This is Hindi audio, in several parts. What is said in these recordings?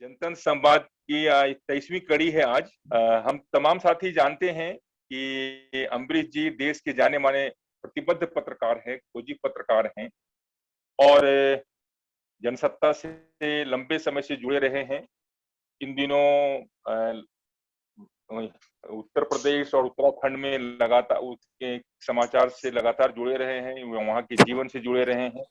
जनतन संवाद की 23वीं कड़ी है आज। हम तमाम साथी जानते हैं कि अम्बरीश जी देश के जाने माने प्रतिबद्ध पत्रकार हैं, खोजी पत्रकार हैं और जनसत्ता से लंबे समय से जुड़े रहे हैं। इन दिनों उत्तर प्रदेश और उत्तराखंड में लगातार उसके समाचार से लगातार जुड़े रहे हैं, वहाँ के जीवन से जुड़े रहे हैं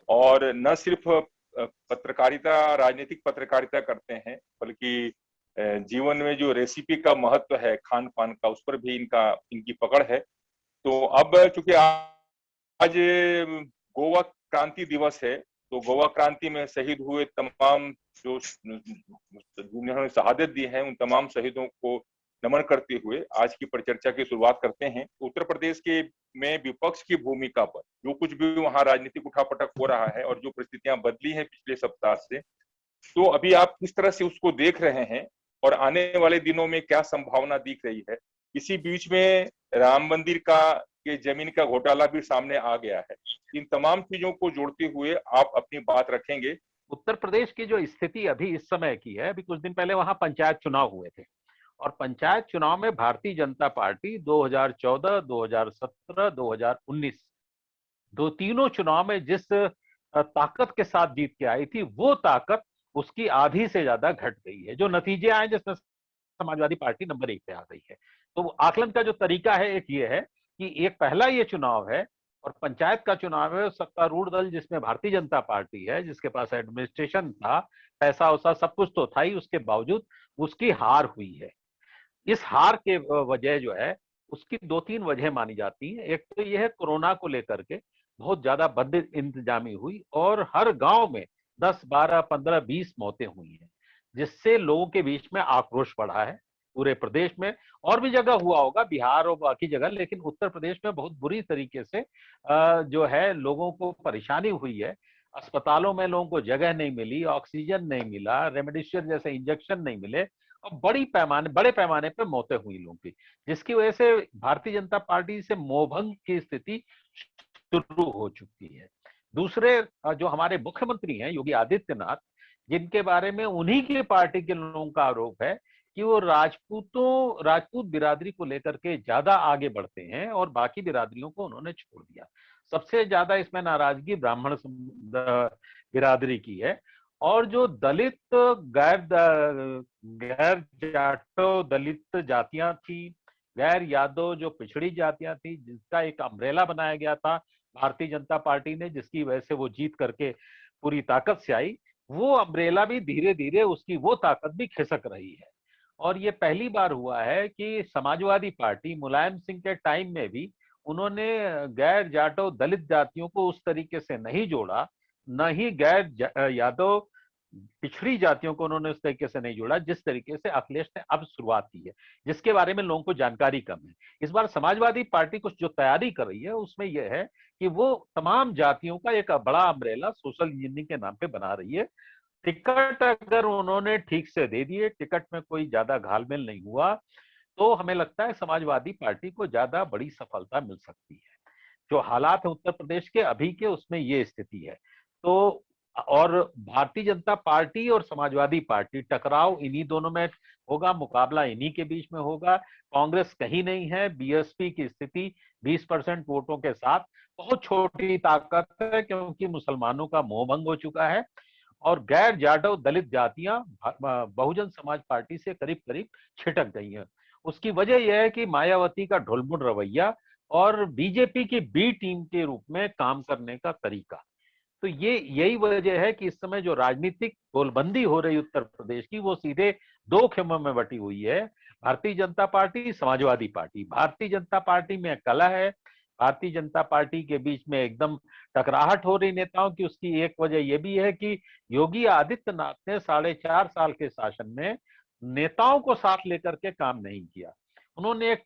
और न सिर्फ पत्रकारिता, राजनीतिक पत्रकारिता करते हैं, बल्कि जीवन में जो रेसिपी का महत्व है, खान पान का, उस पर भी इनकी पकड़ है। तो अब चूंकि आज गोवा क्रांति दिवस है, तो गोवा क्रांति में शहीद हुए तमाम जो जिन्होंने शहादत दी है, उन तमाम शहीदों को नमन करते हुए आज की परिचर्चा की शुरुआत करते हैं। उत्तर प्रदेश के में विपक्ष की भूमिका पर जो कुछ भी वहां राजनीतिक उठापटक हो रहा है और जो परिस्थितियां बदली हैं पिछले सप्ताह से, तो अभी आप किस तरह से उसको देख रहे हैं और आने वाले दिनों में क्या संभावना दिख रही है? इसी बीच में राम मंदिर का के जमीन का घोटाला भी सामने आ गया है। इन तमाम चीजों को जोड़ते हुए आप अपनी बात रखेंगे। उत्तर प्रदेश की जो स्थिति अभी इस समय की है, अभी कुछ दिन पहले वहां पंचायत चुनाव हुए थे और पंचायत चुनाव में भारतीय जनता पार्टी 2014, 2017, 2019 दो तीनों चुनाव में जिस ताकत के साथ जीत के आई थी, वो ताकत उसकी आधी से ज्यादा घट गई है। जो नतीजे आए जिसमें समाजवादी पार्टी नंबर 1 पे आ गई है। तो आकलन का जो तरीका है एक ये है कि एक पहला ये चुनाव है और पंचायत का चुनाव है, सत्तारूढ़ दल जिसमें भारतीय जनता पार्टी है, जिसके पास एडमिनिस्ट्रेशन था, पैसा वैसा सब कुछ तो था ही, उसके बावजूद उसकी हार हुई है। इस हार के वजह जो है उसकी दो तीन वजह मानी जाती है। एक तो यह है कोरोना को लेकर के बहुत ज्यादा बद इंतजामी हुई और हर गांव में 10, 12, 15, 20 मौतें हुई हैं, जिससे लोगों के बीच में आक्रोश बढ़ा है। पूरे प्रदेश में और भी जगह हुआ होगा, बिहार और बाकी जगह, लेकिन उत्तर प्रदेश में बहुत बुरी तरीके से जो है लोगों को परेशानी हुई है। अस्पतालों में लोगों को जगह नहीं मिली, ऑक्सीजन नहीं मिला, रेमडेसिविर जैसे इंजेक्शन नहीं मिले और बड़े पैमाने पर मौतें हुई लोगों की, जिसकी वजह से भारतीय जनता पार्टी से मोहभंग की स्थिति शुरू हो चुकी है। दूसरे जो हमारे मुख्यमंत्री हैं योगी आदित्यनाथ, जिनके बारे में उन्हीं की पार्टी के लोगों का आरोप है कि वो राजपूत बिरादरी को लेकर के ज्यादा आगे बढ़ते हैं और बाकी बिरादरियों को उन्होंने छोड़ दिया। सबसे ज्यादा इसमें नाराजगी ब्राह्मण बिरादरी की है और जो दलित गैर जाटो दलित जातियां थी, गैर यादव जो पिछड़ी जातियां थी, जिसका एक अम्ब्रेला बनाया गया था भारतीय जनता पार्टी ने, जिसकी वजह से वो जीत करके पूरी ताकत से आई, वो अम्ब्रेला भी धीरे धीरे उसकी वो ताकत भी खिसक रही है। और ये पहली बार हुआ है कि समाजवादी पार्टी मुलायम सिंह के टाइम में भी उन्होंने गैर जाटो दलित जातियों को उस तरीके से नहीं जोड़ा, न ही गैर यादव पिछड़ी जातियों को उन्होंने उस तरीके से नहीं जोड़ा जिस तरीके से अखिलेश ने अब शुरुआत की है, जिसके बारे में लोगों को जानकारी कम है। इस बार समाजवादी पार्टी कुछ जो तैयारी कर रही है उसमें यह है कि वो तमाम जातियों का एक बड़ा अम्ब्रेला सोशल इंजीनियरिंग के नाम पे बना रही है। टिकट अगर उन्होंने ठीक से दे दिए, टिकट में कोई ज्यादा घालमेल नहीं हुआ, तो हमें लगता है समाजवादी पार्टी को ज्यादा बड़ी सफलता मिल सकती है। जो हालात है उत्तर प्रदेश के अभी के, उसमें ये स्थिति है। तो और भारतीय जनता पार्टी और समाजवादी पार्टी टकराव इन्हीं दोनों में होगा, मुकाबला इन्हीं के बीच में होगा। कांग्रेस कहीं नहीं है, बीएसपी की स्थिति 20% वोटों के साथ बहुत छोटी ताकत है, क्योंकि मुसलमानों का मोहभंग हो चुका है और गैर जाटव दलित जातियां बहुजन समाज पार्टी से करीब करीब छिटक गई हैं। उसकी वजह यह है कि मायावती का ढुलमुल रवैया और बीजेपी की बी टीम के रूप में काम करने का तरीका। तो ये यही वजह है कि इस समय जो राजनीतिक गोलबंदी हो रही उत्तर प्रदेश की, वो सीधे दो खेमों में बटी हुई है, Bharatiya Janata party, Samajwadi party. Bharatiya Janata party में कलह है, भारतीय जनता पार्टी के बीच में एकदम टकराहट हो रही नेताओं की। उसकी एक वजह यह भी है कि योगी आदित्यनाथ ने 4.5 साल के शासन में नेताओं को साथ लेकर के काम नहीं किया। उन्होंने एक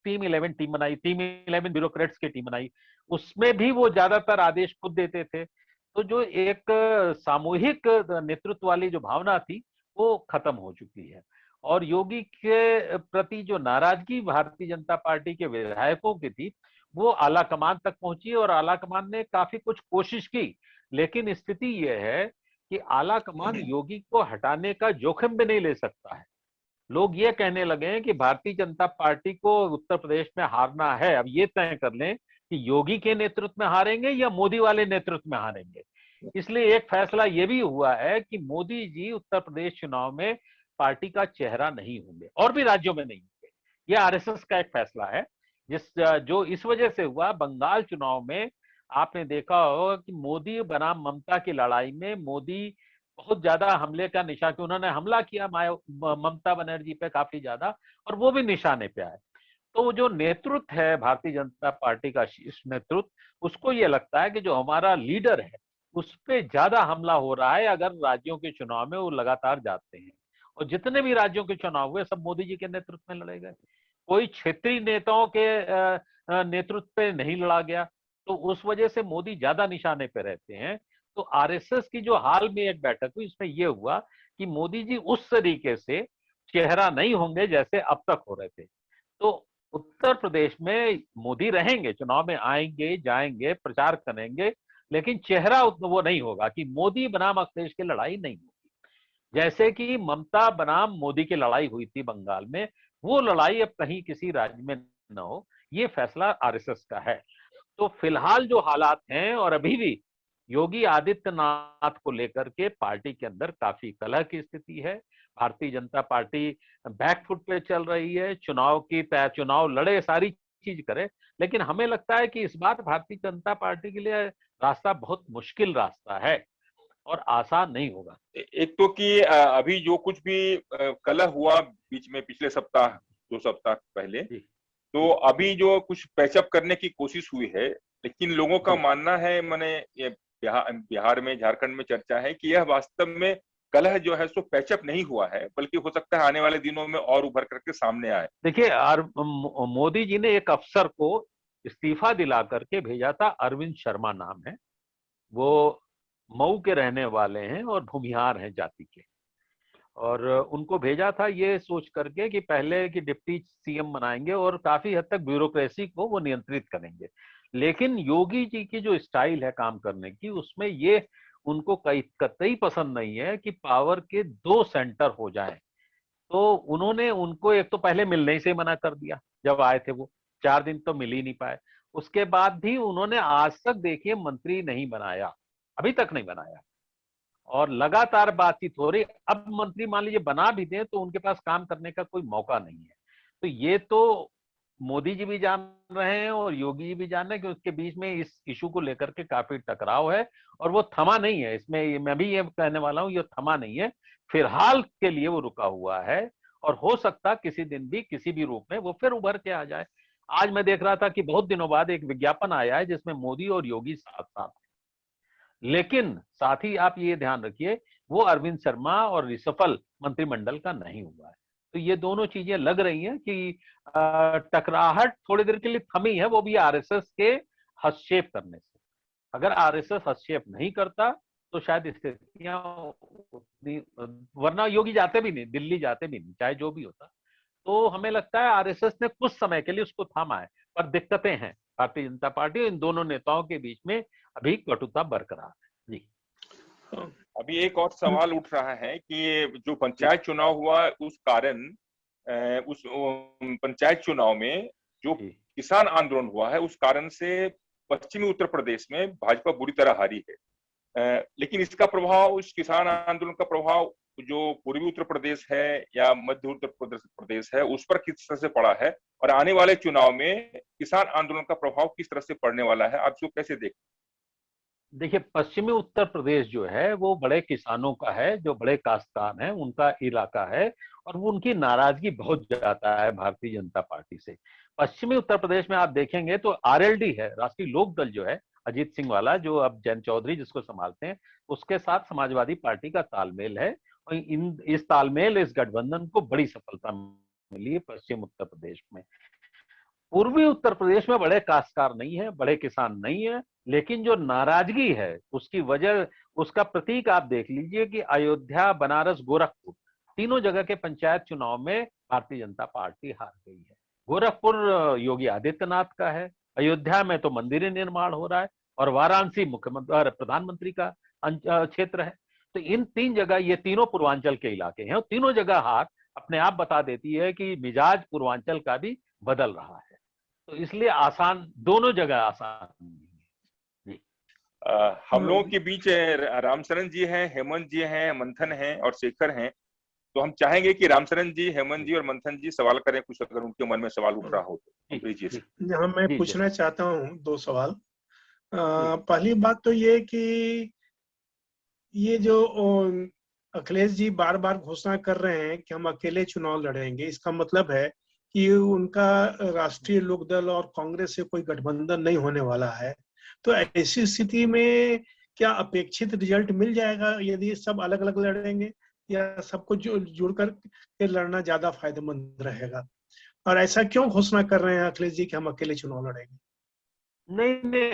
टीम 11 टीम बनाई, टीम 11 ब्यूरोक्रेट्स की टीम बनाई, उसमें भी वो ज्यादातर आदेश खुद देते थे। तो जो एक सामूहिक नेतृत्व वाली जो भावना थी वो खत्म हो चुकी है और योगी के प्रति जो नाराजगी भारतीय जनता पार्टी के विधायकों की थी, वो आला कमान तक पहुंची और आला कमान ने काफी कुछ कोशिश की। लेकिन स्थिति यह है कि आला कमान योगी को हटाने का जोखिम भी नहीं ले सकता है। लोग ये कहने लगे हैं कि भारतीय जनता पार्टी को उत्तर प्रदेश में हारना है, अब ये तय कर लें कि योगी के नेतृत्व में हारेंगे या मोदी वाले नेतृत्व में हारेंगे। इसलिए एक फैसला ये भी हुआ है कि मोदी जी उत्तर प्रदेश चुनाव में पार्टी का चेहरा नहीं होंगे और भी राज्यों में नहीं होंगे। यह आरएसएस का एक फैसला है जो इस वजह से हुआ। बंगाल चुनाव में आपने देखा होगा कि मोदी बनाम ममता की लड़ाई में मोदी बहुत ज्यादा हमले का निशान, कि उन्होंने हमला किया ममता बनर्जी पे काफी ज्यादा, और वो भी निशाने पे आए। तो जो नेतृत्व है भारतीय जनता पार्टी का, शीर्ष नेतृत्व, उसको ये लगता है कि जो हमारा लीडर है उस पर ज्यादा हमला हो रहा है अगर राज्यों के चुनाव में वो लगातार जाते हैं। और जितने भी राज्यों के चुनाव हुए सब मोदी जी के नेतृत्व में लड़े गए, कोई क्षेत्रीय नेताओं के नेतृत्व पे नहीं लड़ा गया। तो उस वजह से मोदी ज्यादा निशाने पे रहते हैं। तो आरएसएस की जो हाल में एक बैठक हुई, इसमें यह हुआ कि मोदी जी उस तरीके से चेहरा नहीं होंगे जैसे अब तक हो रहे थे। तो उत्तर प्रदेश में मोदी रहेंगे, चुनाव में आएंगे जाएंगे, प्रचार करेंगे, लेकिन चेहरा वो नहीं होगा कि मोदी बनाम अखिलेश की लड़ाई नहीं होगी। जैसे कि ममता बनाम मोदी की लड़ाई हुई थी बंगाल में, वो लड़ाई अब कहीं किसी राज्य में न हो, ये फैसला आरएसएस का है। तो फिलहाल जो हालात हैं, और अभी भी योगी आदित्यनाथ को लेकर के पार्टी के अंदर काफी कलह की स्थिति है। भारतीय जनता पार्टी बैकफुट पे चल रही है, चुनाव लड़े, सारी चीज करे, लेकिन हमें लगता है कि इस बार भारतीय जनता पार्टी के लिए रास्ता बहुत मुश्किल रास्ता है और आसान नहीं होगा। एक तो कि अभी जो कुछ भी कलह हुआ बीच में पिछले सप्ताह, 2 सप्ताह पहले, तो अभी जो कुछ पैचअप करने की कोशिश हुई है, लेकिन लोगों का मानना है, मैंने ये बिहार में, झारखंड में चर्चा है कि यह वास्तव में कलह जो है सो पैचअप नहीं हुआ है, बल्कि हो सकता है आने वाले दिनों में और उभर करके सामने आए। देखिए, मोदी जी ने एक अफसर को इस्तीफा दिला करके भेजा था, अरविंद शर्मा नाम है, वो मऊ के रहने वाले हैं और भूमिहार हैं जाति के, और उनको भेजा था ये सोच करके कि पहले की डिप्टी सीएम बनाएंगे और काफी हद तक ब्यूरोक्रेसी को वो नियंत्रित करेंगे। लेकिन योगी जी की जो स्टाइल है काम करने की, उसमें ये उनको कतई पसंद नहीं है कि पावर के 2 सेंटर हो जाएं। तो उन्होंने उनको एक तो पहले मिलने से मना कर दिया, जब आए थे वो 4 दिन तो मिल ही नहीं पाए। उसके बाद भी उन्होंने आज तक देखिए मंत्री नहीं बनाया, अभी तक नहीं बनाया, और लगातार बातचीत हो रही। अब मंत्री मान लीजिए बना भी दें तो उनके पास काम करने का कोई मौका नहीं है। तो ये तो मोदी जी भी जान रहे हैं और योगी जी भी जान रहे हैं कि उसके बीच में इस इशू को लेकर के काफी टकराव है, और वो थमा नहीं है। इसमें मैं भी ये कहने वाला हूं, ये थमा नहीं है, फिलहाल के लिए वो रुका हुआ है, और हो सकता किसी दिन भी किसी भी रूप में वो फिर उभर के आ जाए। आज मैं देख रहा था कि बहुत दिनों बाद एक विज्ञापन आया है जिसमें मोदी और योगी साथ साथ, लेकिन साथ ही आप ये ध्यान रखिए वो अरविंद शर्मा और रिसफल मंत्रिमंडल का नहीं हुआ है। तो ये दोनों चीजें लग रही हैं कि टकराहट थोड़ी देर के लिए थमी है, वो भी आरएसएस के हस्तक्षेप करने से। अगर आरएसएस हस्तक्षेप नहीं करता तो शायद स्थितियां उतनी, वरना योगी जाते भी नहीं, दिल्ली जाते भी नहीं, चाहे जो भी होता। तो हमें लगता है आरएसएस ने कुछ समय के लिए उसको थामा है, पर दिक्कतें हैं भारतीय जनता पार्टी और इन दोनों नेताओं के बीच में अभी कटुता बरकरार है। जी, अभी एक और सवाल उठ रहा है कि जो पंचायत चुनाव हुआ उस कारण, उस पंचायत चुनाव में जो किसान आंदोलन हुआ है उस कारण से पश्चिमी उत्तर प्रदेश में भाजपा बुरी तरह हारी है। लेकिन इसका प्रभाव, इस किसान आंदोलन का प्रभाव जो पूर्वी उत्तर प्रदेश है या मध्य उत्तर प्रदेश है उस पर किस तरह से पड़ा है, और आने वाले चुनाव में किसान आंदोलन का प्रभाव किस तरह से पड़ने वाला है, आप इसको कैसे देखते हैं? देखिए, पश्चिमी उत्तर प्रदेश जो है वो बड़े किसानों का है, जो बड़े काश्तकार हैं उनका इलाका है, और वो उनकी नाराजगी बहुत ज्यादा है भारतीय जनता पार्टी से। पश्चिमी उत्तर प्रदेश में आप देखेंगे तो आरएलडी है, राष्ट्रीय लोक दल जो है, अजीत सिंह वाला, जो अब जयंत चौधरी जिसको संभालते हैं, उसके साथ समाजवादी पार्टी का तालमेल है, और इस तालमेल, इस गठबंधन को बड़ी सफलता मिली है पश्चिम उत्तर प्रदेश में। पूर्वी उत्तर प्रदेश में बड़े काश्तकार नहीं है, बड़े किसान नहीं है, लेकिन जो नाराजगी है उसकी वजह, उसका प्रतीक आप देख लीजिए कि अयोध्या, बनारस, गोरखपुर, तीनों जगह के पंचायत चुनाव में भारतीय जनता पार्टी हार गई है। गोरखपुर योगी आदित्यनाथ का है, अयोध्या में तो मंदिर निर्माण हो रहा है, और वाराणसी मुख्यमंत्री और प्रधानमंत्री का क्षेत्र है। तो इन 3 जगह, ये तीनों पूर्वांचल के इलाके हैं, और तीनों जगह हार अपने आप बता देती है कि मिजाज पूर्वांचल का भी बदल रहा है। तो इसलिए आसान, दोनों जगह आसान नहीं है जी। हम लोगों के बीच रामचरण जी हैं, हेमंत जी हैं, मंथन हैं और शेखर हैं। तो हम चाहेंगे कि रामचरण जी, हेमंत जी और मंथन जी सवाल करें, कुछ अगर उनके मन में सवाल उठ रहा हो तो। जी जी हाँ, मैं जी पूछना चाहता हूँ 2 सवाल। जी पहली बात तो ये कि ये जो अखिलेश जी बार बार घोषणा कर रहे हैं कि हम अकेले चुनाव लड़ेंगे, इसका मतलब है कि उनका राष्ट्रीय लोकदल और कांग्रेस से कोई गठबंधन नहीं होने वाला है। तो ऐसी स्थिति में क्या अपेक्षित रिजल्ट मिल जाएगा यदि सब अलग अलग लड़ेंगे, या सबको जुड़ कर के लड़ना ज्यादा फायदेमंद रहेगा? और ऐसा क्यों घोषणा कर रहे हैं अखिलेश जी कि हम अकेले चुनाव लड़ेंगे? नहीं नहीं,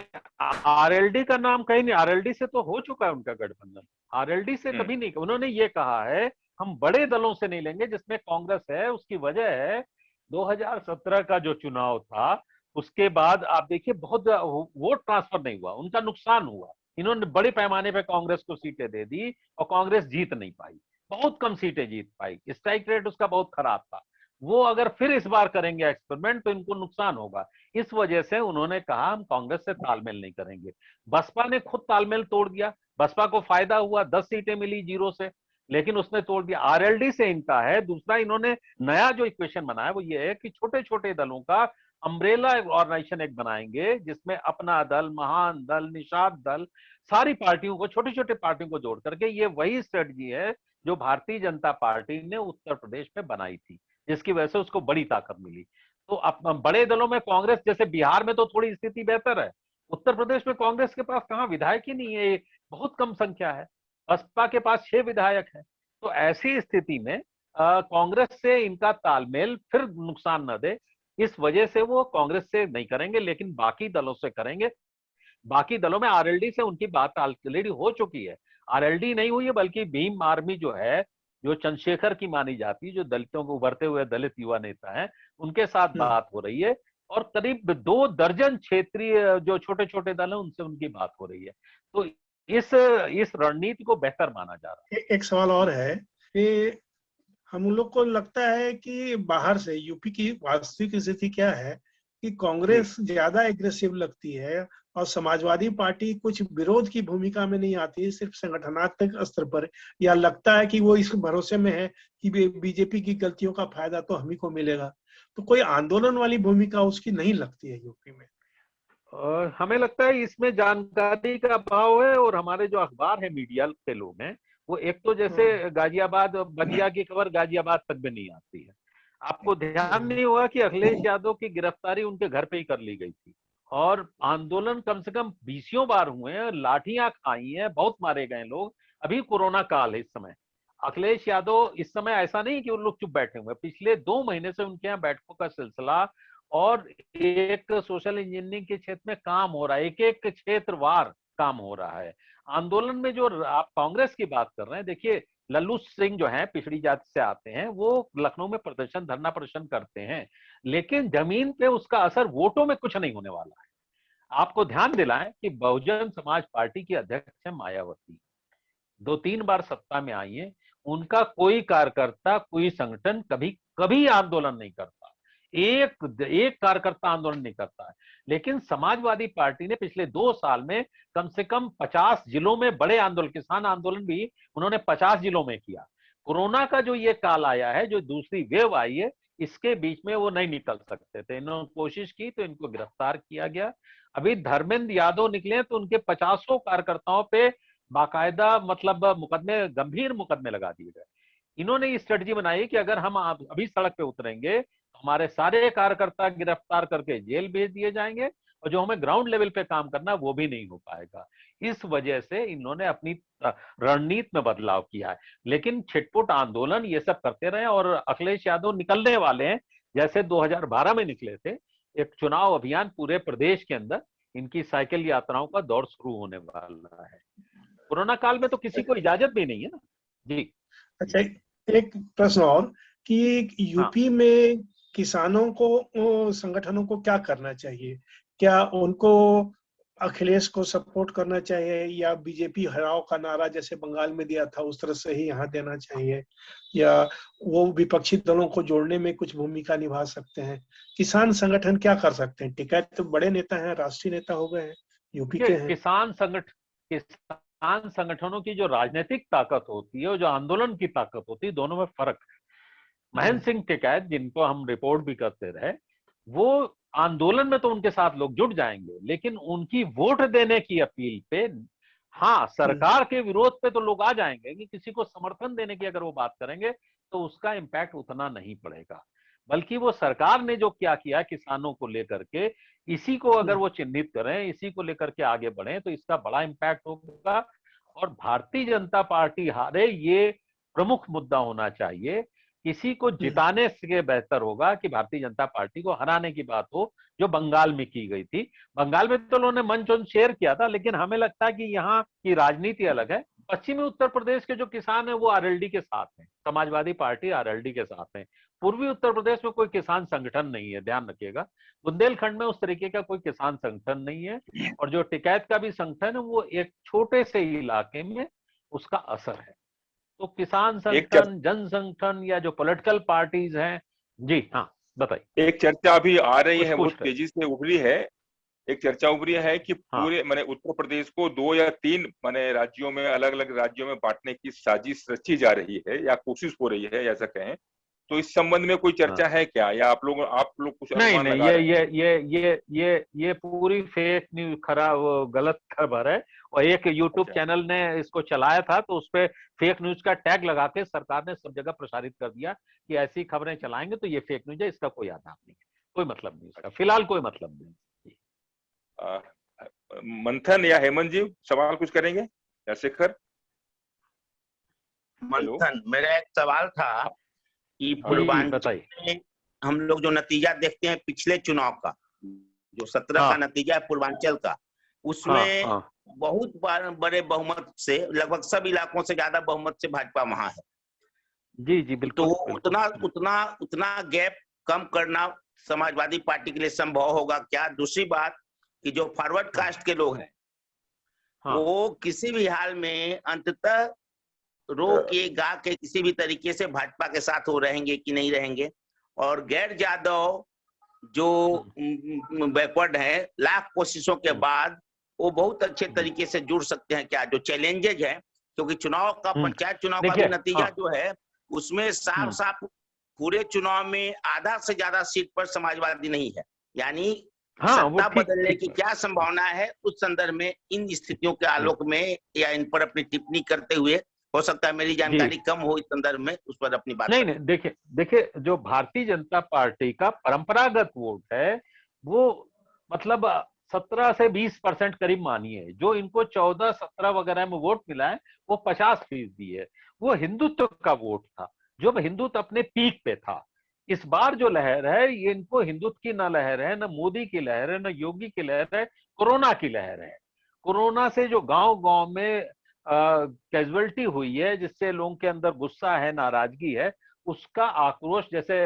आरएलडी का नाम कहीं नहीं, आरएलडी से तो हो चुका है उनका गठबंधन। आरएलडी से कभी नहीं, उन्होंने ये कहा है हम बड़े दलों से नहीं लेंगे जिसमें कांग्रेस है। उसकी वजह है 2017 का जो चुनाव था, उसके बाद आप देखिए बहुत वोट ट्रांसफर नहीं हुआ, उनका नुकसान हुआ। इन्होंने बड़े पैमाने पे कांग्रेस को सीटें दे दी और कांग्रेस जीत नहीं पाई, बहुत कम सीटें जीत पाई, स्ट्राइक रेट उसका बहुत खराब था। वो अगर फिर इस बार करेंगे एक्सपेरिमेंट तो इनको नुकसान होगा। इस वजह से उन्होंने कहा हम कांग्रेस से तालमेल नहीं करेंगे। बसपा ने खुद तालमेल तोड़ दिया, बसपा को फायदा हुआ, 10 सीटें मिली 0 से, लेकिन उसने तोड़ दिया। आरएलडी से इनका है। दूसरा, इन्होंने नया जो इक्वेशन बनाया वो ये है कि छोटे छोटे दलों का अम्ब्रेला ऑर्गेनाइजेशन एक बनाएंगे, जिसमें अपना दल, महान दल, निषाद दल, सारी पार्टियों को, छोटी छोटी पार्टियों को जोड़ करके, ये वही स्ट्रेटजी है जो भारतीय जनता पार्टी ने उत्तर प्रदेश में बनाई थी, जिसकी वजह से उसको बड़ी ताकत मिली। तो अब बड़े दलों में कांग्रेस, जैसे बिहार में तो थोड़ी स्थिति बेहतर है, उत्तर प्रदेश में कांग्रेस के पास कहां विधायक ही नहीं है, बहुत कम संख्या है। बसपा के पास 6 विधायक हैं। तो ऐसी स्थिति में कांग्रेस से इनका तालमेल फिर नुकसान न दे, इस वजह से वो कांग्रेस से नहीं करेंगे, लेकिन बाकी दलों से करेंगे। बाकी दलों में आरएलडी से उनकी बात ऑलरेडी हो चुकी है। आरएलडी नहीं हुई है, बल्कि भीम आर्मी जो है, जो चंद्रशेखर की मानी जाती है, जो दलितों को, उभरते हुए दलित युवा नेता हैं, उनके साथ बात हो रही है। और करीब 2 दर्जन क्षेत्रीय जो छोटे छोटे दल हैं उनसे उनकी बात हो रही है। तो इस रणनीति को बेहतर माना जा रहा है। एक सवाल और है कि हम लोग को लगता है कि बाहर से यूपी की वास्तविक स्थिति क्या है कि कांग्रेस ज्यादा एग्रेसिव लगती है और समाजवादी पार्टी कुछ विरोध की भूमिका में नहीं आती है, सिर्फ संगठनात्मक स्तर पर, या लगता है कि वो इस भरोसे में है कि बीजेपी की गलतियों का फायदा तो हम ही को मिलेगा, तो कोई आंदोलन वाली भूमिका उसकी नहीं लगती है यूपी में। और हमें लगता है इसमें जानकारी का अभाव है, और हमारे जो अखबार है, मीडिया के लोग हैं, वो एक तो जैसे गाजियाबाद, बलिया की खबर गाजियाबाद तक भी नहीं आती है। आपको ध्यान नहीं होगा कि अखिलेश यादव की गिरफ्तारी उनके घर पे ही कर ली गई थी, और आंदोलन कम से कम 20 बार हुए हैं, लाठियां खाई हैं, बहुत मारे गए लोग। अभी कोरोना काल है इस समय। अखिलेश यादव इस समय ऐसा नहीं कि उन लोग चुप बैठे हुए, पिछले 2 महीने से उनके यहाँ बैठकों का सिलसिला और एक सोशल इंजीनियरिंग के क्षेत्र में काम हो रहा है, एक एक क्षेत्रवार काम हो रहा है। आंदोलन में जो आप कांग्रेस की बात कर रहे हैं, देखिए लल्लू सिंह जो हैं, पिछड़ी जाति से आते हैं, वो लखनऊ में प्रदर्शन, धरना प्रदर्शन करते हैं, लेकिन जमीन पे उसका असर वोटों में कुछ नहीं होने वाला है। आपको ध्यान दिलाएं कि बहुजन समाज पार्टी की अध्यक्ष है मायावती, 2-3 बार सत्ता में आई है। उनका कोई कार्यकर्ता, कोई संगठन कभी कभी आंदोलन नहीं करता, एक कार्यकर्ता आंदोलन नहीं करता है। लेकिन समाजवादी पार्टी ने पिछले 2 साल में कम से कम 50 जिलों में बड़े आंदोलन, किसान आंदोलन भी उन्होंने 50 जिलों में किया। कोरोना का जो ये काल आया है, जो दूसरी वेव आई है, इसके बीच में वो नहीं निकल सकते थे। इन्होंने कोशिश की तो इनको गिरफ्तार किया गया। अभी धर्मेंद्र यादव निकले तो उनके 50 कार्यकर्ताओं पे बाकायदा मतलब मुकदमे, गंभीर मुकदमे लगा दिए गए। इन्होंने ये स्ट्रेटजी बनाई कि अगर हम अभी सड़क पे उतरेंगे तो हमारे सारे कार्यकर्ता गिरफ्तार करके जेल भेज दिए जाएंगे, और जो हमें ग्राउंड लेवल पे काम करना वो भी नहीं हो पाएगा। इस वजह से इन्होंने अपनी रणनीति में बदलाव किया है। लेकिन छिटपुट आंदोलन ये सब करते रहे, और अखिलेश यादव निकलने वाले हैं, जैसे 2012 में निकले थे। एक चुनाव अभियान पूरे प्रदेश के अंदर, इनकी साइकिल यात्राओं का दौर शुरू होने वाला है। कोरोना काल में तो किसी को इजाजत भी नहीं है ना जी। अच्छा, एक प्रश्न और कि यूपी में किसानों को, संगठनों को क्या करना चाहिए? क्या उनको अखिलेश को सपोर्ट करना चाहिए, या बीजेपी हराओ का नारा जैसे बंगाल में दिया था उस तरह से ही यहाँ देना चाहिए, या वो विपक्षी दलों को जोड़ने में कुछ भूमिका निभा सकते हैं? किसान संगठन क्या कर सकते हैं? टिकैत तो बड़े नेता हैं, राष्ट्रीय नेता हो गए हैं, यूपी के हैं। किसान संगठनों की जो राजनीतिक ताकत होती है और जो आंदोलन की ताकत होती है, दोनों में फर्क है। महेंद्र सिंह टिकैत, जिनको हम रिपोर्ट भी करते रहे, वो आंदोलन में तो उनके साथ लोग जुट जाएंगे, लेकिन उनकी वोट देने की अपील पे, हाँ, सरकार के विरोध पे तो लोग आ जाएंगे कि किसी को समर्थन देने की अगर वो बात करेंगे तो उसका इम्पैक्ट उतना नहीं पड़ेगा। बल्कि वो सरकार ने जो क्या किया किसानों को लेकर के, इसी को अगर वो चिन्हित करें, इसी को लेकर के आगे बढ़े, तो इसका बड़ा इम्पैक्ट होगा। और भारतीय जनता पार्टी हारे, ये प्रमुख मुद्दा होना चाहिए। किसी को जिताने से बेहतर होगा कि भारतीय जनता पार्टी को हराने की बात हो, जो बंगाल में की गई थी। बंगाल में तो उन्होंने मंच शेयर किया था, लेकिन हमें लगता है कि यहाँ की राजनीति अलग है। पश्चिमी उत्तर प्रदेश के जो किसान है वो आरएलडी के साथ हैं, समाजवादी पार्टी आरएलडी के साथ है। पूर्वी उत्तर प्रदेश में कोई किसान संगठन नहीं है, ध्यान रखिएगा। बुंदेलखंड में उस तरीके का कोई किसान संगठन नहीं है, और जो टिकैत का भी संगठन है वो एक छोटे से इलाके में उसका असर है। तो किसान संगठन, जन संगठन, या जो पॉलिटिकल पार्टीज हैं, जी हाँ बताइए। एक चर्चा अभी आ रही है, बहुत तेजी से उभरी है। एक चर्चा उभरी है कि पूरे माने उत्तर प्रदेश को 2 या 3 माने राज्यों में, अलग अलग राज्यों में बांटने की साजिश रची जा रही है, या कोशिश हो रही है, ऐसा कहें। तो इस संबंध में कोई चर्चा है क्या, या आप लोग कुछ अनुमान लगा रहे हैं? ये पूरी फेक न्यूज, गलत खबर है। और एक यूट्यूब चैनल ने इसको चलाया था, तो उसपे फेक न्यूज का टैग लगा के सरकार ने सब जगह प्रसारित कर दिया कि ऐसी खबरें चलाएंगे तो ये फेक न्यूज है, इसका कोई आधार नहीं है, कोई मतलब नहीं इसका, फिलहाल कोई मतलब नहीं। मंथन या हेमंत जी सवाल कुछ करेंगे, या शेखर? मंथन, मेरा एक सवाल था कि पूर्वांचल में हम लोग जो नतीजा देखते हैं पिछले चुनाव का, जो 17 का नतीजा है पूर्वांचल का, उसमें बहुत बड़े बहुमत से, लगभग सब इलाकों से ज्यादा बहुमत से भाजपा वहां है। जी जी बिल्कुल। तो उतना गैप कम करना समाजवादी पार्टी के लिए संभव होगा क्या? दूसरी बात कि जो फॉरवर्ड कास्ट के लोग हैं, वो किसी भी हाल में अंततः रो के गा के किसी भी तरीके से भाजपा के साथ वो रहेंगे कि नहीं रहेंगे? और गैर यादव जो बैकवर्ड है, लाख कोशिशों के बाद वो बहुत अच्छे तरीके से जुड़ सकते हैं क्या? जो चैलेंजेज है, क्योंकि चुनाव का, पंचायत चुनाव का भी नतीजा जो है उसमें साफ साफ पूरे चुनाव में आधा से ज्यादा सीट पर समाजवादी नहीं है, यानी सत्ता बदलने की क्या संभावना है? उस संदर्भ में, इन स्थितियों के आलोक में, या इन पर अपनी टिप्पणी करते हुए, हो सकता है मेरी जानकारी कम हो इस संदर्भ में, उस पर अपनी बात नहीं, देखिए जो भारतीय जनता पार्टी का परंपरागत वोट है वो मतलब 17 से 20% करीब मानिए। जो इनको 14-17 वगैरह में वोट मिला है वो 50% है। वो हिंदुत्व का वोट था, जो हिंदुत्व अपने पीक पे था। इस बार जो लहर है, ये इनको हिंदुत्व की न लहर है, न मोदी की लहर है, न योगी की लहर है, कोरोना की लहर है। कोरोना से जो गांव-गांव में कैजुअलिटी हुई है, जिससे लोगों के अंदर गुस्सा है, नाराजगी है, उसका आक्रोश, जैसे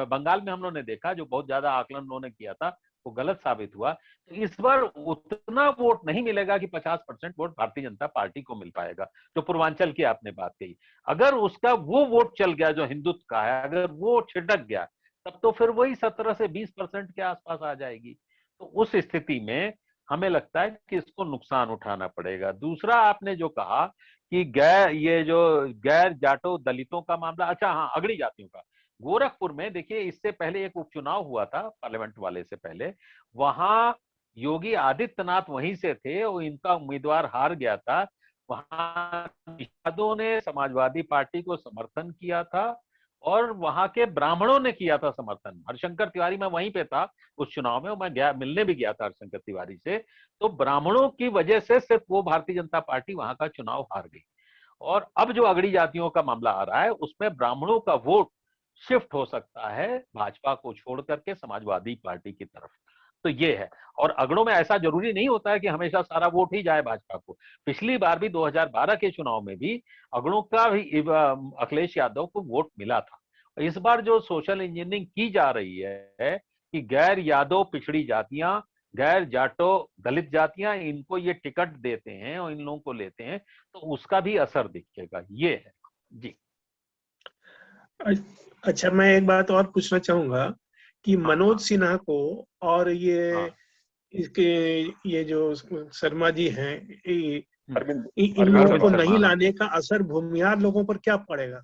बंगाल में हम लोगों ने देखा, जो बहुत ज्यादा आकलन उन्होंने किया था वो गलत साबित हुआ। तो इस बार उतना वोट नहीं मिलेगा कि 50% वोट भारतीय जनता पार्टी को मिल पाएगा। जो पूर्वांचल की आपने बात कही, अगर उसका वो वोट चल गया जो हिंदुत्व का है, अगर वो छिटक गया, तब तो फिर वही 17 से 20% के आसपास आ जाएगी। तो उस स्थिति में हमें लगता है कि इसको नुकसान उठाना पड़ेगा। दूसरा, आपने जो कहा कि ये जो गैर जाटो दलितों का मामला, अच्छा हाँ, अगड़ी जातियों का, गोरखपुर में देखिए, इससे पहले एक उपचुनाव हुआ था पार्लियामेंट वाले से पहले, वहां योगी आदित्यनाथ वहीं से थे और इनका उम्मीदवार हार गया था। वहां यादव ने समाजवादी पार्टी को समर्थन किया था और वहां के ब्राह्मणों ने किया था समर्थन। हरशंकर तिवारी, मैं वहीं पे था उस चुनाव में, मैं मिलने भी गया था हरशंकर तिवारी से। तो ब्राह्मणों की वजह से सिर्फ वो भारतीय जनता पार्टी वहां का चुनाव हार गई। और अब जो अगड़ी जातियों का मामला आ रहा है, उसमें ब्राह्मणों का वोट शिफ्ट हो सकता है भाजपा को छोड़ करके समाजवादी पार्टी की तरफ। तो ये है। और अगड़ों में ऐसा जरूरी नहीं होता है कि हमेशा सारा वोट ही जाए भाजपा को। पिछली बार भी 2012 के चुनाव में भी अगड़ों का भी अखिलेश यादव को वोट मिला था। इस बार जो सोशल इंजीनियरिंग की जा रही है कि गैर यादव पिछड़ी जातियां गैर जाटो दलित जातियां इनको ये टिकट देते हैं और इन लोगों को लेते हैं, तो उसका भी असर दिखेगा, ये है जी। अच्छा, मैं एक बात और पूछना चाहूंगा कि मनोज सिन्हा को और ये इसके ये जो शर्मा जी हैं, इन लोगों को नहीं लाने का असर भूमिहार लोगों पर क्या पड़ेगा?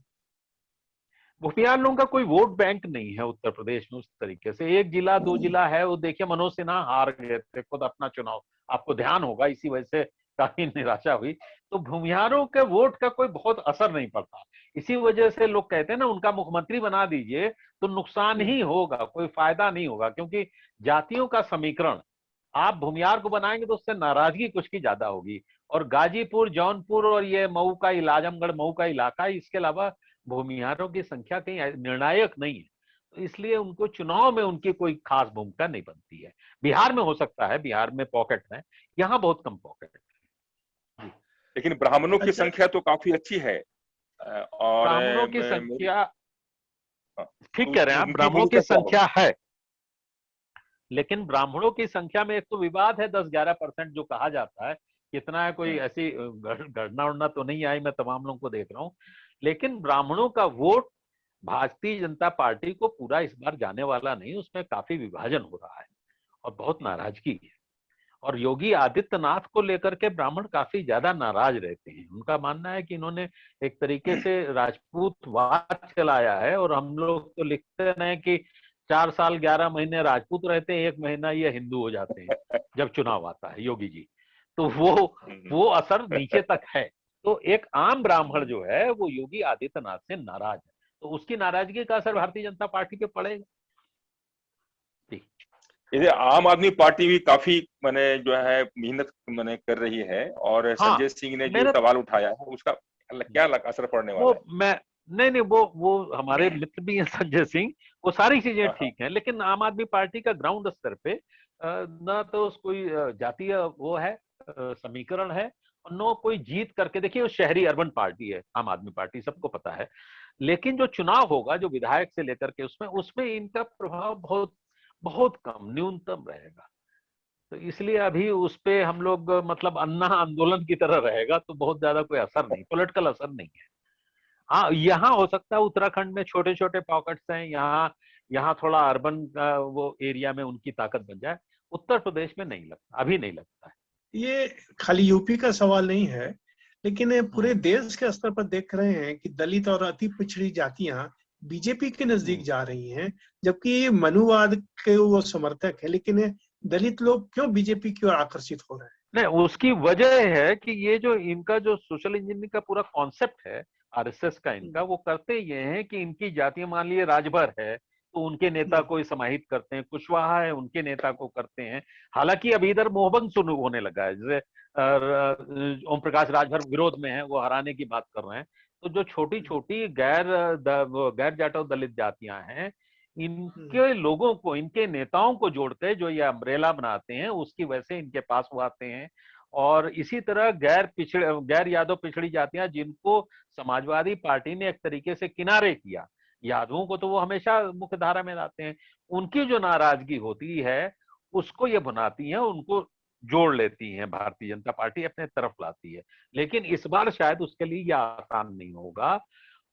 भूमिहार लोगों का कोई वोट बैंक नहीं है उत्तर प्रदेश में उस तरीके से, एक जिला दो जिला है। वो देखिए मनोज सिन्हा हार गए थे खुद अपना चुनाव, आपको ध्यान होगा, इसी वजह से काफी निराशा हुई। तो भूमिहारों के वोट का कोई बहुत असर नहीं पड़ता। इसी वजह से लोग कहते हैं ना, उनका मुख्यमंत्री बना दीजिए तो नुकसान ही होगा, कोई फायदा नहीं होगा, क्योंकि जातियों का समीकरण आप भूमिहार को बनाएंगे तो उससे नाराजगी कुछ की ज्यादा होगी। और गाजीपुर, जौनपुर और ये मऊ का, आजमगढ़ मऊ का इलाका, इसके अलावा भूमिहारों की संख्या कहीं निर्णायक नहीं है, तो इसलिए उनको चुनाव में उनकी कोई खास भूमिका नहीं बनती है। बिहार में हो सकता है, बिहार में पॉकेट है, यहाँ बहुत कम पॉकेट है। लेकिन ब्राह्मणों की संख्या तो काफी अच्छी है। और ब्राह्मणों की संख्या, ठीक कह रहे हैं आप, ब्राह्मणों की क्या संख्या है, लेकिन ब्राह्मणों की संख्या में एक तो विवाद है, 10-11% जो कहा जाता है, कितना है, कोई ऐसी गणना उड़ना तो नहीं आई, मैं तमाम लोगों को देख रहा हूं। लेकिन ब्राह्मणों का वोट भारतीय जनता पार्टी को पूरा इस बार जाने वाला नहीं, उसमें काफी विभाजन हो रहा है और बहुत नाराजगी है। और योगी आदित्यनाथ को लेकर के ब्राह्मण काफी ज्यादा नाराज रहते हैं। उनका मानना है कि इन्होंने एक तरीके से राजपूतवाद चलाया है, और हम लोग तो लिखते हैं कि 4 साल 11 महीने राजपूत रहते हैं, 1 महीना ये हिंदू हो जाते हैं जब चुनाव आता है योगी जी। तो वो असर नीचे तक है। तो एक आम ब्राह्मण जो है वो योगी आदित्यनाथ से नाराज है, तो उसकी नाराजगी का असर भारतीय जनता पार्टी पे पड़ेगा। ये आम आदमी पार्टी भी काफी मैंने जो है मेहनत मैंने कर रही है, और संजय सिंह ने जो सवाल उठाया है उसका क्या असर पड़ने वाला है? मैं नहीं, वो हमारे मित्र भी हैं संजय सिंह, वो सारी चीजें ठीक हैं, लेकिन आम आदमी पार्टी का ग्राउंड स्तर पे न तो कोई जातीय वो है समीकरण है, और न कोई जीत करके, देखिए वो शहरी अर्बन पार्टी है आम आदमी पार्टी, सबको पता है। लेकिन जो चुनाव होगा, जो विधायक से लेकर के उसमें इनका प्रभाव बहुत बहुत कम, न्यूनतम रहेगा। तो इसलिए अभी उस पे हम लोग मतलब अन्ना आंदोलन की तरह रहेगा, तो बहुत ज्यादा कोई असर नहीं, पॉलिटिकल असर नहीं है। हाँ, यहाँ हो सकता है उत्तराखंड में छोटे छोटे पॉकेट्स हैं, यहाँ थोड़ा अर्बन वो एरिया में उनकी ताकत बन जाए। उत्तर प्रदेश में नहीं लगता, अभी नहीं लगता है। ये खाली यूपी का सवाल नहीं है, लेकिन पूरे देश के स्तर पर देख रहे हैं कि दलित और अति पिछड़ी जातियां बीजेपी के नजदीक जा रही हैं, जबकि मनुवाद के वो समर्थक है, लेकिन दलित लोग क्यों बीजेपी की ओर आकर्षित हो रहे हैं? नहीं, उसकी वजह है कि ये जो इनका जो सोशल इंजीनियरिंग का पूरा कॉन्सेप्ट है आरएसएस का इनका, वो करते ये हैं कि इनकी जाति, मान लिए राजभर है तो उनके नेता को समाहित करते हैं, कुशवाहा है उनके नेता को करते हैं। हालांकि अभी इधर मोहभंग शुरू होने लगा है, जैसे ओम प्रकाश राजभर विरोध में है, वो हराने की बात कर रहे हैं। तो जो छोटी छोटी गैर जाटो दलित जातियां हैं, इनके लोगों को, इनके नेताओं को जोड़ते, जो ये अम्ब्रेला बनाते हैं, उसकी वजह से इनके पास वो आते हैं। और इसी तरह गैर यादव पिछड़ी जातियां, जिनको समाजवादी पार्टी ने एक तरीके से किनारे किया, यादवों को तो वो हमेशा मुख्य धारा में लाते हैं, उनकी जो नाराजगी होती है उसको ये भुनाती है, उनको जोड़ लेती है, भारतीय जनता पार्टी अपने तरफ लाती है। लेकिन इस बार शायद उसके लिए यह आसान नहीं होगा,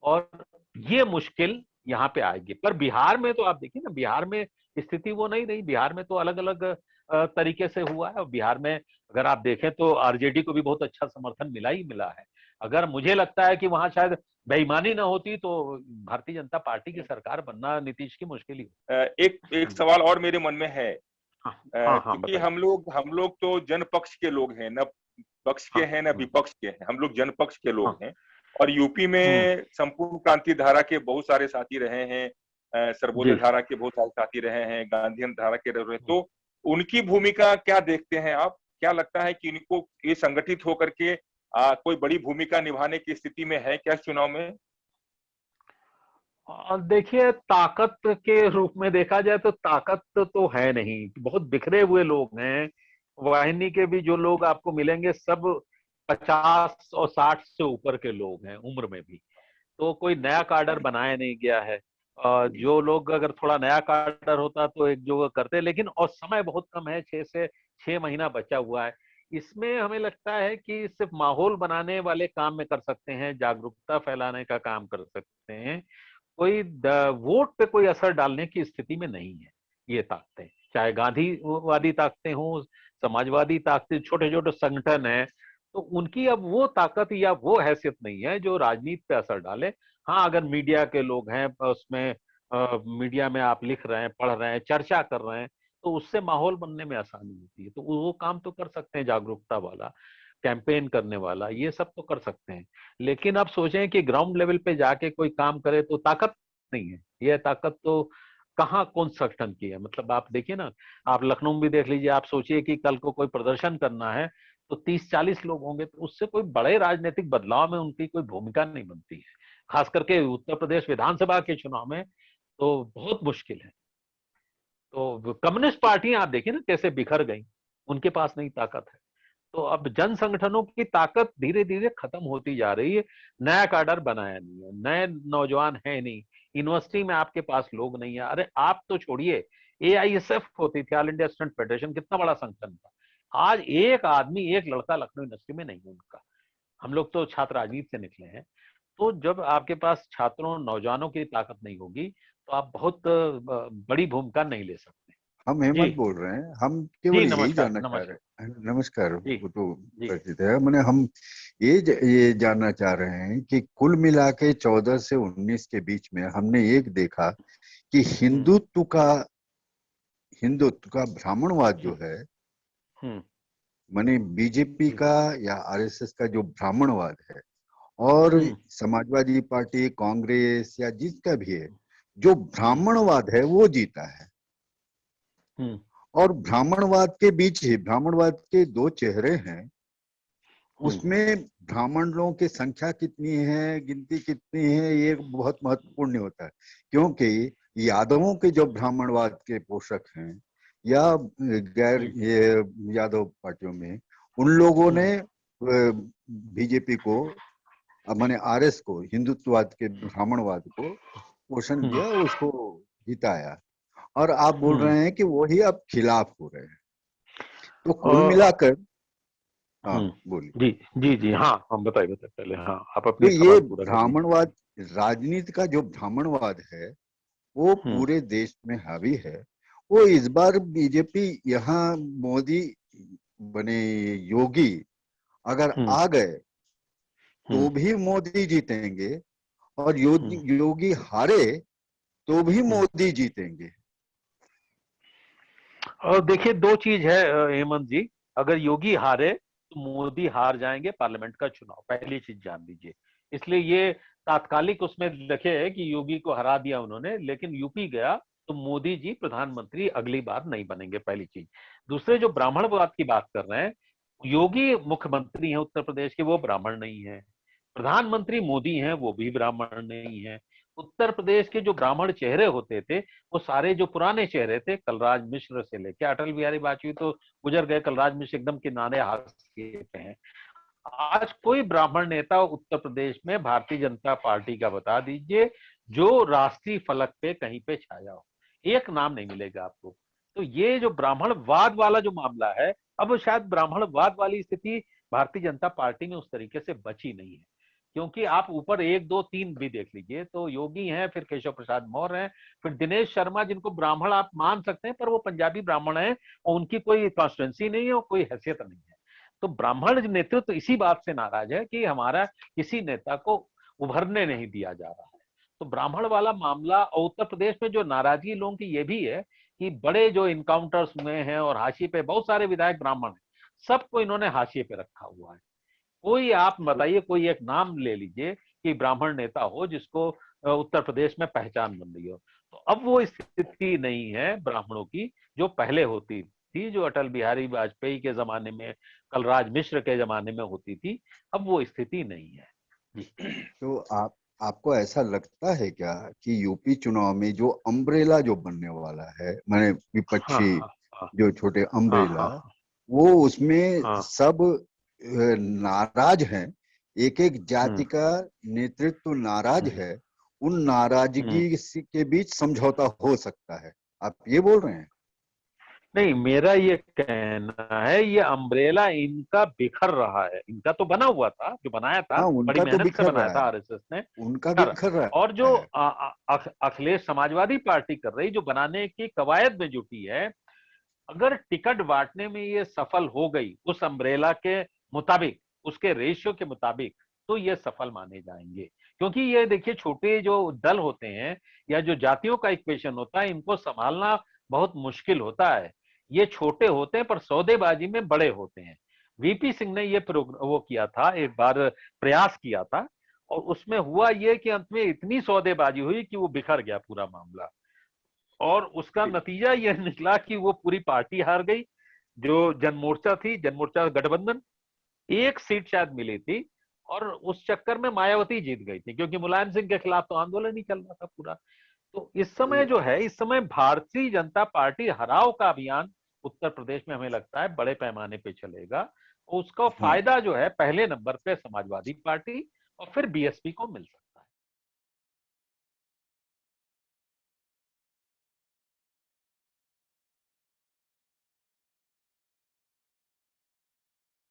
और ये मुश्किल यहाँ पे आएगी। पर बिहार में तो आप देखिए ना, बिहार में स्थिति वो नहीं रही, बिहार में तो अलग अलग तरीके से हुआ है। और बिहार में अगर आप देखें तो आरजेडी को भी बहुत अच्छा समर्थन मिला ही मिला है। अगर मुझे लगता है कि वहां शायद बेईमानी ना होती तो भारतीय जनता पार्टी की सरकार बनना नीतीश की मुश्किल ही। एक सवाल और मेरे मन में है, क्योंकि हाँ, हम लोग तो जनपक्ष के लोग हैं, न पक्ष के हैं न विपक्ष के हैं, हम लोग जनपक्ष के लोग हैं। और यूपी में संपूर्ण क्रांति धारा के बहुत सारे साथी रहे हैं, सर्वोदय धारा के बहुत सारे साथी रहे हैं, गांधीयन धारा के रहे, तो उनकी भूमिका क्या देखते हैं आप? क्या लगता है कि इनको ये संगठित होकर के कोई बड़ी भूमिका निभाने की स्थिति में है क्या चुनाव में? देखिए, ताकत के रूप में देखा जाए तो ताकत तो है नहीं, बहुत बिखरे हुए लोग हैं। वाहिनी के भी जो लोग आपको मिलेंगे सब 50 और 60 से ऊपर के लोग हैं उम्र में भी, तो कोई नया कार्डर बनाया नहीं गया है। जो लोग अगर थोड़ा नया कार्डर होता तो एक जो करते, लेकिन और समय बहुत कम है, 6 महीना बचा हुआ है। इसमें हमें लगता है कि सिर्फ माहौल बनाने वाले काम में कर सकते हैं, जागरूकता फैलाने का काम कर सकते हैं, कोई वोट पे कोई असर डालने की स्थिति में नहीं है ये ताकतें, चाहे गांधीवादी ताकतें हों, समाजवादी ताकतें, छोटे छोटे संगठन हैं, तो उनकी अब वो ताकत या वो हैसियत नहीं है जो राजनीति पे असर डाले। हाँ, अगर मीडिया के लोग हैं उसमें, मीडिया में आप लिख रहे हैं, पढ़ रहे हैं, चर्चा कर रहे हैं, तो उससे माहौल बनने में आसानी होती है, तो वो काम तो कर सकते हैं, जागरूकता वाला, कैंपेन करने वाला, ये सब तो कर सकते हैं। लेकिन आप सोचें कि ग्राउंड लेवल पे जाके कोई काम करे तो ताकत नहीं है, यह ताकत तो कहाँ कौन संगठन की है। मतलब आप देखिए ना, आप लखनऊ में भी देख लीजिए, आप सोचिए कि कल को कोई प्रदर्शन करना है तो 30-40 लोग होंगे, तो उससे कोई बड़े राजनीतिक बदलाव में उनकी कोई भूमिका नहीं बनती है, खास करके उत्तर प्रदेश विधानसभा के चुनाव में तो बहुत मुश्किल है। तो कम्युनिस्ट पार्टियां आप देखिए ना कैसे बिखर गई, उनके पास नहीं ताकत है। तो अब जन संगठनों की ताकत धीरे धीरे खत्म होती जा रही है, नया काडर बनाया नहीं है, नए नौजवान है नहीं, यूनिवर्सिटी में आपके पास लोग नहीं है। अरे आप तो छोड़िए, AISF होती थी, ऑल इंडिया स्टूडेंट फेडरेशन, कितना बड़ा संगठन था, आज एक आदमी, एक लड़का लखनऊ यूनिवर्सिटी में नहीं है उनका। हम लोग तो छात्र राजनीति से निकले हैं, तो जब आपके पास छात्रों नौजवानों की ताकत नहीं होगी तो आप बहुत बड़ी भूमिका नहीं ले सकते। हम जी हेमंत बोल रहे हैं, हम जी, केवल यही नमस्कार जानना चाह नमस्कार। रहे हैं। नमस्कार, जी वो तो जी। परिचित है। मैंने हम ये जानना चाह रहे हैं कि कुल मिला के 14 से 19 के बीच में हमने एक देखा कि हिंदुत्व का ब्राह्मणवाद जो है, हम्म माने बीजेपी का या आरएसएस का जो ब्राह्मणवाद है, और समाजवादी पार्टी, कांग्रेस या जिसका भी है, जो ब्राह्मणवाद है वो जीता है। और ब्राह्मणवाद के बीच ही ब्राह्मणवाद के दो चेहरे हैं, उसमें ब्राह्मणों की संख्या कितनी है, गिनती कितनी है, ये बहुत महत्वपूर्ण होता है। क्योंकि यादवों के जो ब्राह्मणवाद के पोषक हैं या गैर ये यादव पार्टियों में, उन लोगों ने बीजेपी को, माने आरएस को, हिंदुत्ववाद के ब्राह्मणवाद को पोषण दिया, उसको जिताया। और आप बोल रहे हैं कि वही अब खिलाफ हो रहे हैं। तो कुल मिलाकर, हाँ बोलिए। जी जी जी, हाँ हम बताइए पहले, हाँ आप अपनी तो ये सवाल पूरा करिए। ब्राह्मणवाद, राजनीति का जो ब्राह्मणवाद है वो पूरे देश में हावी है। वो इस बार बीजेपी, यहाँ मोदी बने, योगी अगर आ गए तो भी मोदी जीतेंगे, और योगी हारे तो भी मोदी जीतेंगे। और देखिए, दो चीज है हेमंत जी, अगर योगी हारे तो मोदी हार जाएंगे पार्लियामेंट का चुनाव, पहली चीज जान लीजिए। इसलिए ये तात्कालिक उसमें लिखे है कि योगी को हरा दिया उन्होंने, लेकिन यूपी गया तो मोदी जी प्रधानमंत्री अगली बार नहीं बनेंगे, पहली चीज। दूसरे, जो ब्राह्मणवाद की बात कर रहे हैं, योगी मुख्यमंत्री हैं उत्तर प्रदेश के, वो ब्राह्मण नहीं है। प्रधानमंत्री मोदी हैं, वो भी ब्राह्मण नहीं है। उत्तर प्रदेश के जो ब्राह्मण चेहरे होते थे वो सारे जो पुराने चेहरे थे, कलराज मिश्र से लेके अटल बिहारी वाजपेयी तो गुजर गए, कलराज मिश्र एकदम किनारे हाशिए पे हैं। आज कोई ब्राह्मण नेता उत्तर प्रदेश में भारतीय जनता पार्टी का बता दीजिए जो राष्ट्रीय फलक पे कहीं पे छाया हो, एक नाम नहीं मिलेगा आपको। तो ये जो ब्राह्मणवाद वाला जो मामला है, अब शायद ब्राह्मणवाद वाली स्थिति भारतीय जनता पार्टी में उस तरीके से बची नहीं है, क्योंकि आप ऊपर 1, 2, 3 भी देख लीजिए तो योगी हैं, फिर केशव प्रसाद मौर्य हैं, फिर दिनेश शर्मा, जिनको ब्राह्मण आप मान सकते हैं पर वो पंजाबी ब्राह्मण हैं और उनकी कोई कॉन्स्टिट्यूंसी नहीं है और कोई हैसियत नहीं है। तो ब्राह्मण नेतृत्व इसी बात से नाराज है कि हमारा किसी नेता को उभरने नहीं दिया जा रहा है। तो ब्राह्मण वाला मामला, और उत्तर प्रदेश में जो नाराजगी लोगों की ये भी है कि बड़े जो इनकाउंटर्स हुए हैं और हाशिए पे बहुत सारे विधायक ब्राह्मण हैं, सबको इन्होंने हाशिए पे रखा हुआ है। कोई आप बताइए, कोई एक नाम ले लीजिए कि ब्राह्मण नेता हो जिसको उत्तर प्रदेश में पहचान बन रही हो। तो अब वो स्थिति नहीं है ब्राह्मणों की जो पहले होती थी, जो अटल बिहारी वाजपेयी के जमाने में, कलराज मिश्र के जमाने में होती थी, अब वो स्थिति नहीं है जी। तो आपको ऐसा लगता है क्या कि यूपी चुनाव में जो अम्ब्रेला जो बनने वाला है, माने विपक्षी जो छोटे अम्ब्रेला, वो उसमें सब नाराज हैं, एक एक जाति का नेतृत्व नाराज है, उन नाराजगी के बीच समझौता हो सकता है। आप ये बोल रहे हैं? नहीं, मेरा ये कहना है ये अम्ब्रेला इनका बिखर रहा है। इनका तो बना हुआ था, जो बनाया था हाँ, बड़ी उनका तो मेहनत से बिखर बनाया रहा था है, आरएसएस ने। उनका कर बिखर रहा और जो है। अखिलेश समाजवादी पार्टी कर रही, जो बनाने की कवायद में जुटी है, अगर टिकट बांटने में ये सफल हो गई उस अम्ब्रेला के मुताबिक, उसके रेशियो के मुताबिक, तो ये सफल माने जाएंगे। क्योंकि ये देखिए, छोटे जो दल होते हैं या जो जातियों का इक्वेशन होता है, इनको संभालना बहुत मुश्किल होता है। ये छोटे होते हैं पर सौदेबाजी में बड़े होते हैं। वीपी सिंह ने ये वो किया था, एक बार प्रयास किया था, और उसमें हुआ ये कि अंत में इतनी सौदेबाजी हुई कि वो बिखर गया पूरा मामला। और उसका नतीजा यह निकला कि वो पूरी पार्टी हार गई। जो जनमोर्चा थी, जनमोर्चा गठबंधन, एक सीट शायद मिली थी, और उस चक्कर में मायावती जीत गई थी, क्योंकि मुलायम सिंह के खिलाफ तो आंदोलन ही चल रहा था पूरा। तो इस समय जो है, इस समय भारतीय जनता पार्टी हराव का अभियान उत्तर प्रदेश में हमें लगता है बड़े पैमाने पे चलेगा। और उसका फायदा जो है पहले नंबर पे समाजवादी पार्टी और फिर बीएसपी को मिल सकता है।